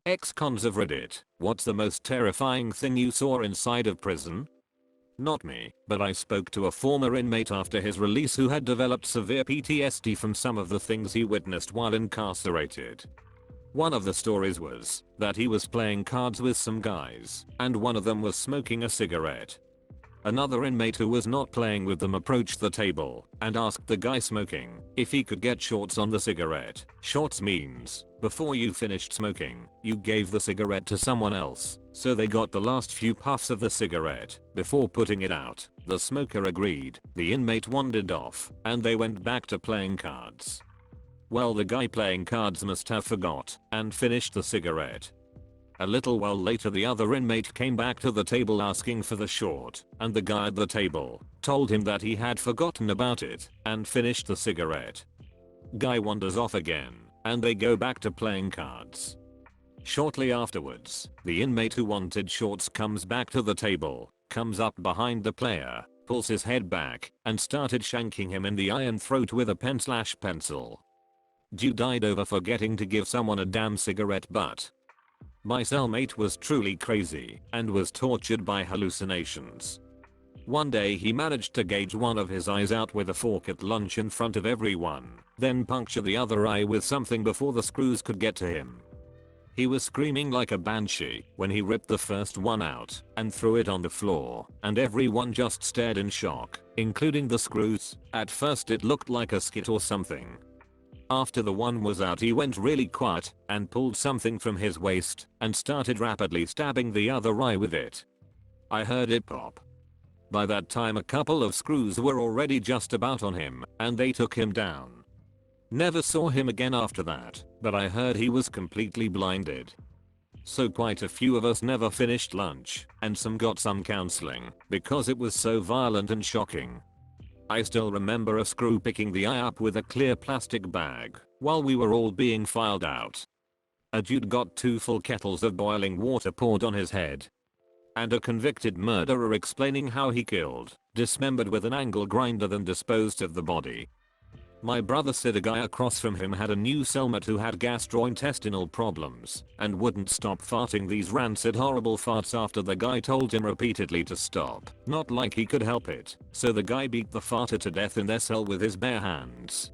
Ex-cons of Reddit, what's the most terrifying thing you saw inside of prison? Not me, but I spoke to a former inmate after his release who had developed severe PTSD from some of the things he witnessed while incarcerated. One of the stories was that he was playing cards with some guys, and one of them was smoking a cigarette. Another inmate who was not playing with them approached the table and asked the guy smoking if he could get shorts on the cigarette. Shorts means before you finished smoking, you gave the cigarette to someone else, so they got the last few puffs of the cigarette before putting it out. The smoker agreed, the inmate wandered off, and they went back to playing cards. Well, the guy playing cards must have forgot and finished the cigarette. A little while later the other inmate came back to the table asking for the short, and the guy at the table told him that he had forgotten about it and finished the cigarette. Guy wanders off again, and they go back to playing cards. Shortly afterwards, the inmate who wanted shorts comes back to the table, comes up behind the player, pulls his head back, and started shanking him in the eye and throat with a pen/pencil. Dude died over forgetting to give someone a damn cigarette butt. My cellmate was truly crazy and was tortured by hallucinations. One day he managed to gouge one of his eyes out with a fork at lunch in front of everyone, then puncture the other eye with something before the screws could get to him. He was screaming like a banshee when he ripped the first one out and threw it on the floor, and everyone just stared in shock, including the screws. At first it looked like a skit or something. After the one was out he went really quiet and pulled something from his waist and started rapidly stabbing the other eye with it. I heard it pop. By that time a couple of screws were already just about on him and they took him down. Never saw him again after that, but I heard he was completely blinded. So quite a few of us never finished lunch, and some got some counseling because it was so violent and shocking. I still remember a screw picking the eye up with a clear plastic bag while we were all being filed out. A dude got 2 full kettles of boiling water poured on his head. And a convicted murderer explaining how he killed, dismembered with an angle grinder then disposed of the body. My brother said a guy across from him had a new cellmate who had gastrointestinal problems and wouldn't stop farting these rancid horrible farts after the guy told him repeatedly to stop. Not like he could help it, so the guy beat the farter to death in their cell with his bare hands.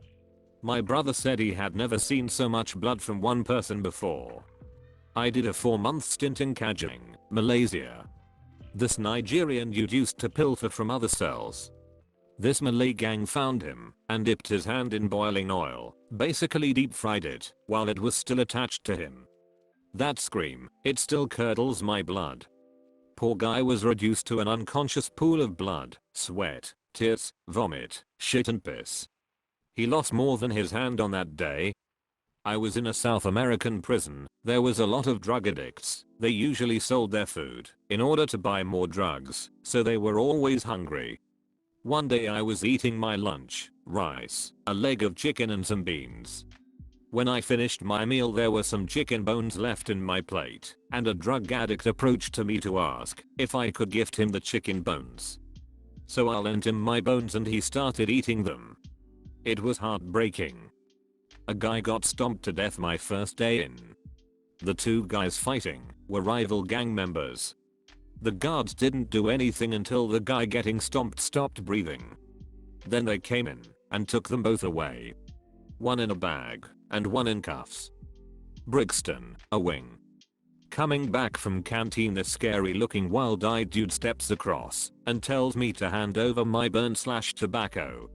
My brother said he had never seen so much blood from one person before. I did a 4-month stint in Kajang, Malaysia. This Nigerian dude used to pilfer from other cells. This Malay gang found him and dipped his hand in boiling oil, basically deep fried it while it was still attached to him. That scream, it still curdles my blood. Poor guy was reduced to an unconscious pool of blood, sweat, tears, vomit, shit and piss. He lost more than his hand on that day. I was in a South American prison. There was a lot of drug addicts. They usually sold their food in order to buy more drugs, so they were always hungry. One day I was eating my lunch, rice, a leg of chicken and some beans. When I finished my meal there were some chicken bones left in my plate, and a drug addict approached to me to ask if I could gift him the chicken bones. So I lent him my bones and he started eating them. It was heartbreaking. A guy got stomped to death my first day in. The 2 guys fighting were rival gang members. The guards didn't do anything until the guy getting stomped stopped breathing. Then they came in and took them both away. One in a bag and one in cuffs. Brixton, a wing. Coming back from canteen, this scary looking wild-eyed dude steps across and tells me to hand over my burn/tobacco.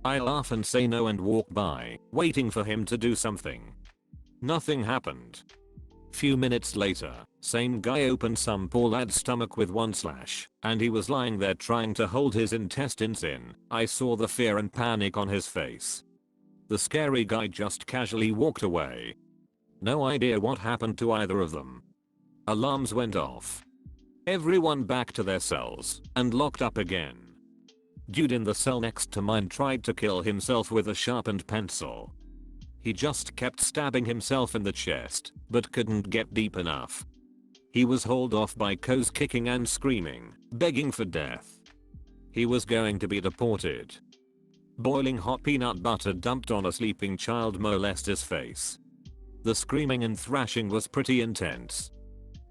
I laugh and say no and walk by, waiting for him to do something. Nothing happened. Few minutes later, same guy opened some poor lad's stomach with one slash, and he was lying there trying to hold his intestines in. I saw the fear and panic on his face. The scary guy just casually walked away. No idea what happened to either of them. Alarms went off. Everyone back to their cells and locked up again. Dude in the cell next to mine tried to kill himself with a sharpened pencil. He just kept stabbing himself in the chest, but couldn't get deep enough. He was hauled off by co's kicking and screaming, begging for death. He was going to be deported. Boiling hot peanut butter dumped on a sleeping child molester's face. The screaming and thrashing was pretty intense.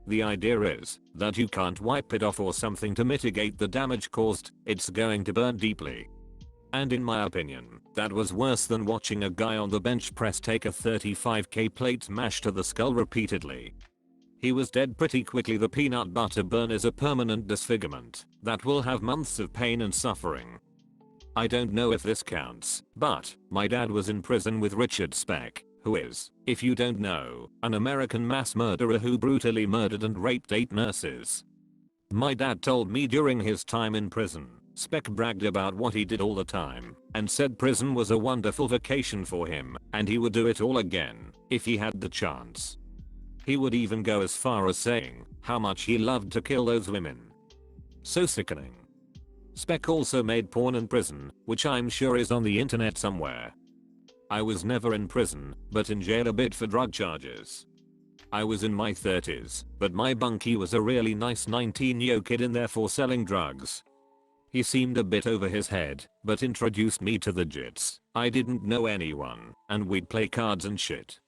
The idea is that you can't wipe it off or something to mitigate the damage caused, it's going to burn deeply. And in my opinion, that was worse than watching a guy on the bench press take a 35k plate mash to the skull repeatedly. He was dead pretty quickly. The peanut butter burn is a permanent disfigurement that will have months of pain and suffering. I don't know if this counts, but my dad was in prison with Richard Speck, who is, if you don't know, an American mass murderer who brutally murdered and raped 8 nurses. My dad told me during his time in prison, Speck bragged about what he did all the time and said prison was a wonderful vacation for him and he would do it all again if he had the chance. He would even go as far as saying how much he loved to kill those women. So sickening. Speck also made porn in prison, which I'm sure is on the internet somewhere. I was never in prison, but in jail a bit for drug charges. I was in my 30s, but my bunkie was a really nice 19-year kid in there for selling drugs. He seemed a bit over his head, but introduced me to the jits. I didn't know anyone, and we'd play cards and shit.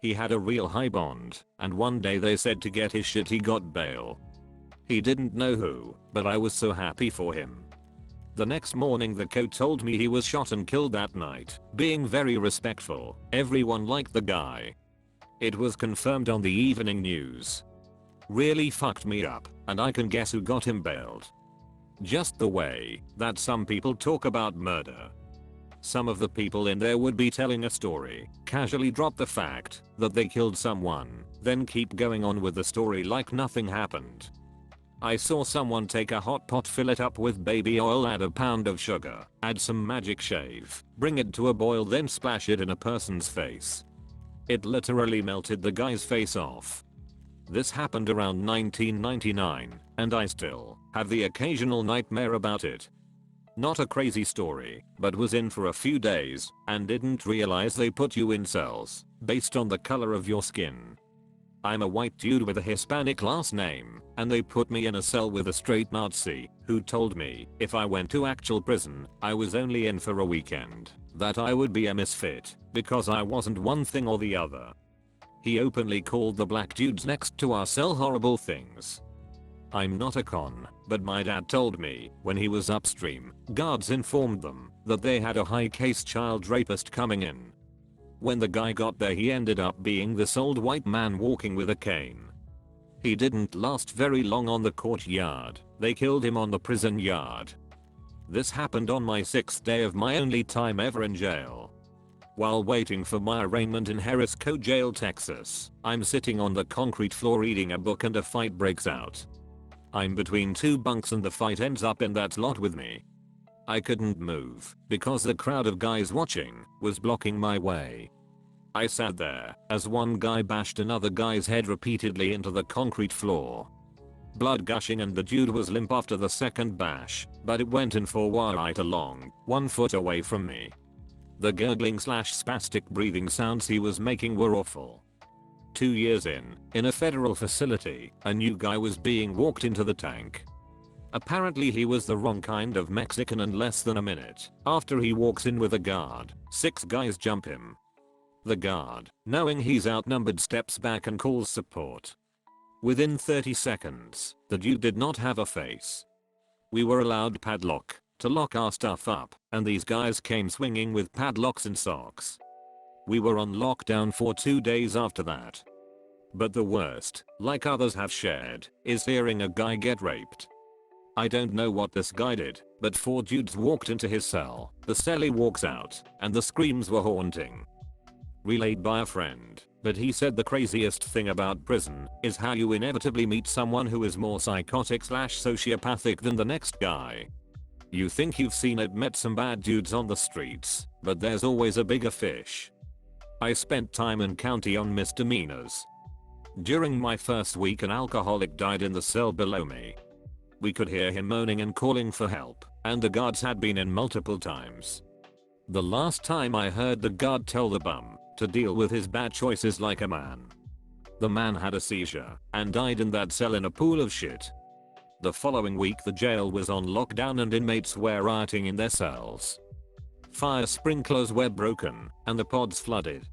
He had a real high bond, and one day they said to get his shit he got bail. He didn't know who, but I was so happy for him. The next morning the co told me he was shot and killed that night, being very respectful. Everyone liked the guy. It was confirmed on the evening news. Really fucked me up, and I can guess who got him bailed. Just the way that some people talk about murder. Some of the people in there would be telling a story, casually drop the fact that they killed someone, then keep going on with the story like nothing happened. I saw someone take a hot pot, fill it up with baby oil, add a pound of sugar, add some magic shave, bring it to a boil, then splash it in a person's face. It literally melted the guy's face off. This happened around 1999, and I still have the occasional nightmare about it. Not a crazy story, but was in for a few days and didn't realize they put you in cells based on the color of your skin. I'm a white dude with a Hispanic last name, and they put me in a cell with a straight Nazi who told me if I went to actual prison, I was only in for a weekend, that I would be a misfit because I wasn't one thing or the other. He openly called the black dudes next to our cell horrible things. I'm not a con, but my dad told me when he was upstream, guards informed them that they had a high-case child rapist coming in. When the guy got there, he ended up being this old white man walking with a cane. He didn't last very long on the courtyard. They killed him on the prison yard. This happened on my 6th day of my only time ever in jail. While waiting for my arraignment in Harris Co. Jail, Texas, I'm sitting on the concrete floor reading a book and a fight breaks out. I'm between 2 bunks and the fight ends up in that lot with me. I couldn't move because the crowd of guys watching was blocking my way. I sat there as one guy bashed another guy's head repeatedly into the concrete floor. Blood gushing, and the dude was limp after the second bash, but it went in for right along, 1 foot away from me. The gurgling / spastic breathing sounds he was making were awful. 2 years in a federal facility, a new guy was being walked into the tank. Apparently he was the wrong kind of Mexican, and less than a minute after he walks in with a guard, 6 guys jump him. The guard, knowing he's outnumbered, steps back and calls support. Within 30 seconds, the dude did not have a face. We were allowed padlock to lock our stuff up, and these guys came swinging with padlocks and socks. We were on lockdown for 2 days after that. But the worst, like others have shared, is hearing a guy get raped. I don't know what this guy did, but 4 dudes walked into his cell, the cellie walks out, and the screams were haunting. Relayed by a friend, but he said the craziest thing about prison is how you inevitably meet someone who is more psychotic / sociopathic than the next guy. You think you've seen it, met some bad dudes on the streets, but there's always a bigger fish. I spent time in county on misdemeanors. During my first week, an alcoholic died in the cell below me. We could hear him moaning and calling for help, and the guards had been in multiple times. The last time I heard the guard tell the bum to deal with his bad choices like a man. The man had a seizure and died in that cell in a pool of shit. The following week the jail was on lockdown and inmates were rioting in their cells. Fire sprinklers were broken and the pods flooded.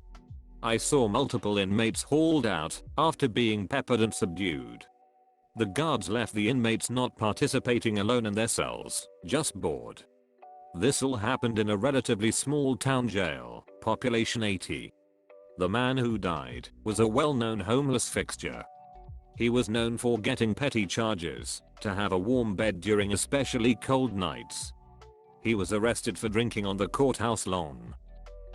I saw multiple inmates hauled out after being peppered and subdued. The guards left the inmates not participating alone in their cells, just bored. This all happened in a relatively small town jail, population 80. The man who died was a well-known homeless fixture. He was known for getting petty charges to have a warm bed during especially cold nights. He was arrested for drinking on the courthouse lawn.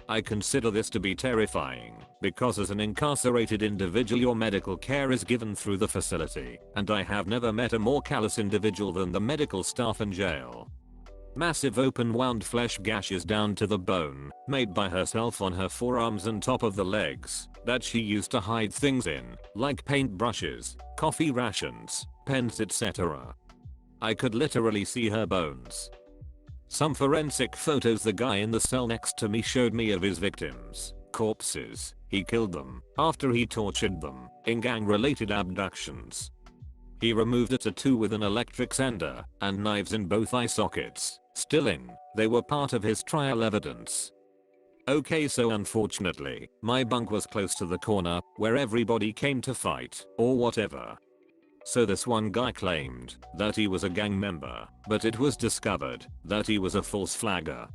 I consider this to be terrifying because as an incarcerated individual your medical care is given through the facility, and I have never met a more callous individual than the medical staff in jail. Massive open wound flesh gashes down to the bone, made by herself on her forearms and top of the legs, that she used to hide things in, like paintbrushes, coffee rations, pens etc. I could literally see her bones. Some forensic photos the guy in the cell next to me showed me of his victims, corpses. He killed them after he tortured them in gang-related abductions. He removed a tattoo with an electric sander and knives in both eye sockets, still in. They were part of his trial evidence. Okay, so unfortunately, my bunk was close to the corner where everybody came to fight or whatever. So this one guy claimed that he was a gang member, but it was discovered that he was a false flagger.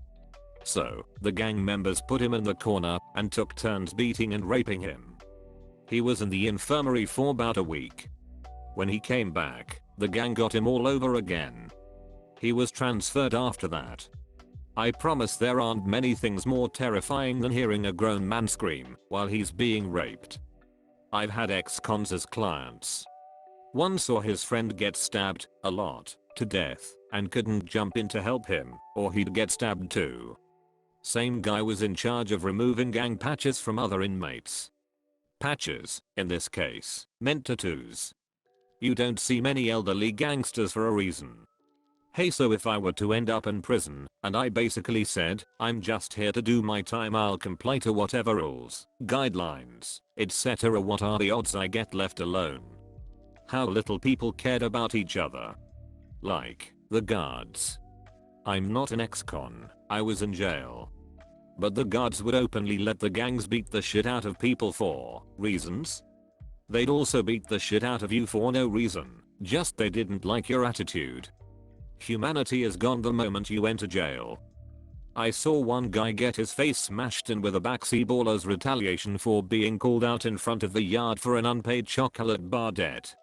So, the gang members put him in the corner and took turns beating and raping him. He was in the infirmary for about a week. When he came back, the gang got him all over again. He was transferred after that. I promise there aren't many things more terrifying than hearing a grown man scream while he's being raped. I've had ex-cons as clients. One saw his friend get stabbed a lot to death and couldn't jump in to help him or he'd get stabbed too. Same guy was in charge of removing gang patches from other inmates. Patches, in this case, meant tattoos. You don't see many elderly gangsters for a reason. Hey, so if I were to end up in prison and I basically said, I'm just here to do my time, I'll comply to whatever rules, guidelines, etc., what are the odds I get left alone? How little people cared about each other. Like, the guards. I'm not an ex-con, I was in jail. But the guards would openly let the gangs beat the shit out of people for reasons. They'd also beat the shit out of you for no reason, just they didn't like your attitude. Humanity is gone the moment you enter jail. I saw one guy get his face smashed in with a backseat ball as retaliation for being called out in front of the yard for an unpaid chocolate bar debt.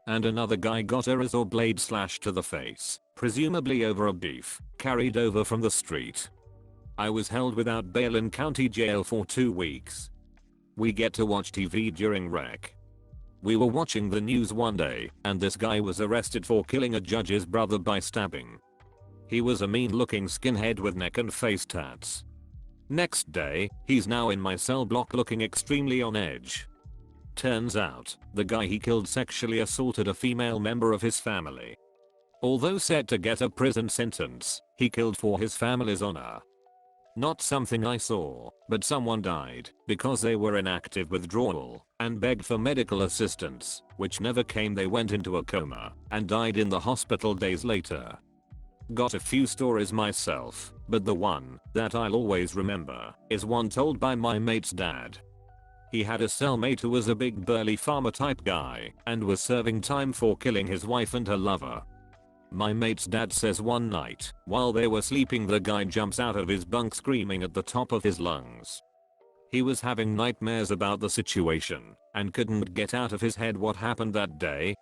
And another guy got a razor blade slashed to the face, presumably over a beef carried over from the street. I was held without bail in county jail for 2 weeks. We get to watch TV during rec. We were watching the news one day and this guy was arrested for killing a judge's brother by stabbing. He was a mean looking skinhead with neck and face tats. Next day, he's now in my cell block looking extremely on edge. Turns out, the guy he killed sexually assaulted a female member of his family. Although set to get a prison sentence, he killed for his family's honor. Not something I saw, but someone died because they were in active withdrawal and begged for medical assistance, which never came. They went into a coma and died in the hospital days later. Got a few stories myself, but the one that I'll always remember is one told by my mate's dad. He had a cellmate who was a big burly farmer type guy and was serving time for killing his wife and her lover. My mate's dad says one night, while they were sleeping, the guy jumps out of his bunk screaming at the top of his lungs. He was having nightmares about the situation and couldn't get out of his head what happened that day.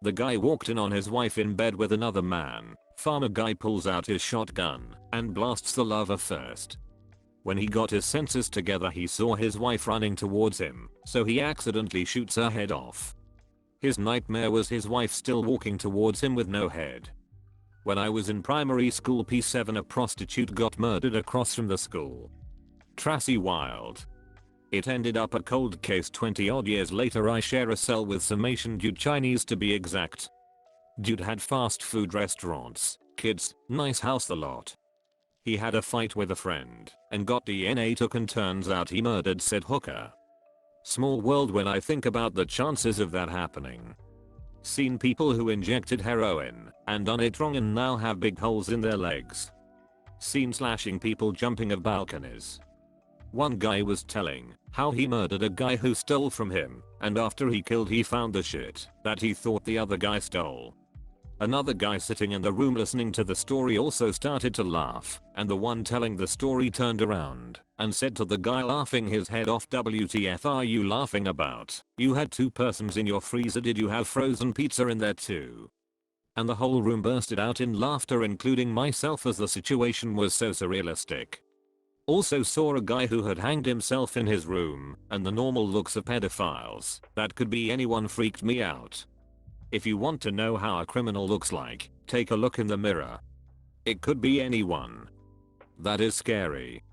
The guy walked in on his wife in bed with another man. Farmer guy pulls out his shotgun and blasts the lover first. When he got his senses together, he saw his wife running towards him, so he accidentally shoots her head off. His nightmare was his wife still walking towards him with no head. When I was in primary school P7, a prostitute got murdered across from the school. Trassy wild. It ended up a cold case 20 odd years later. I share a cell with some Asian dude, Chinese to be exact. Dude had fast food restaurants, kids, nice house, a lot. He had a fight with a friend and got DNA took, and turns out he murdered said hooker. Small world when I think about the chances of that happening. Seen people who injected heroin and done it wrong and now have big holes in their legs. Seen slashing people jumping of balconies. One guy was telling how he murdered a guy who stole from him, and after he killed he found the shit that he thought the other guy stole. Another guy sitting in the room listening to the story also started to laugh, and the one telling the story turned around and said to the guy laughing his head off, "WTF are you laughing about? You had 2 persons in your freezer, did you have frozen pizza in there too?" And the whole room bursted out in laughter, including myself, as the situation was so surrealistic. Also saw a guy who had hanged himself in his room, and the normal looks of pedophiles, that could be anyone, freaked me out. If you want to know how a criminal looks like, take a look in the mirror. It could be anyone. That is scary.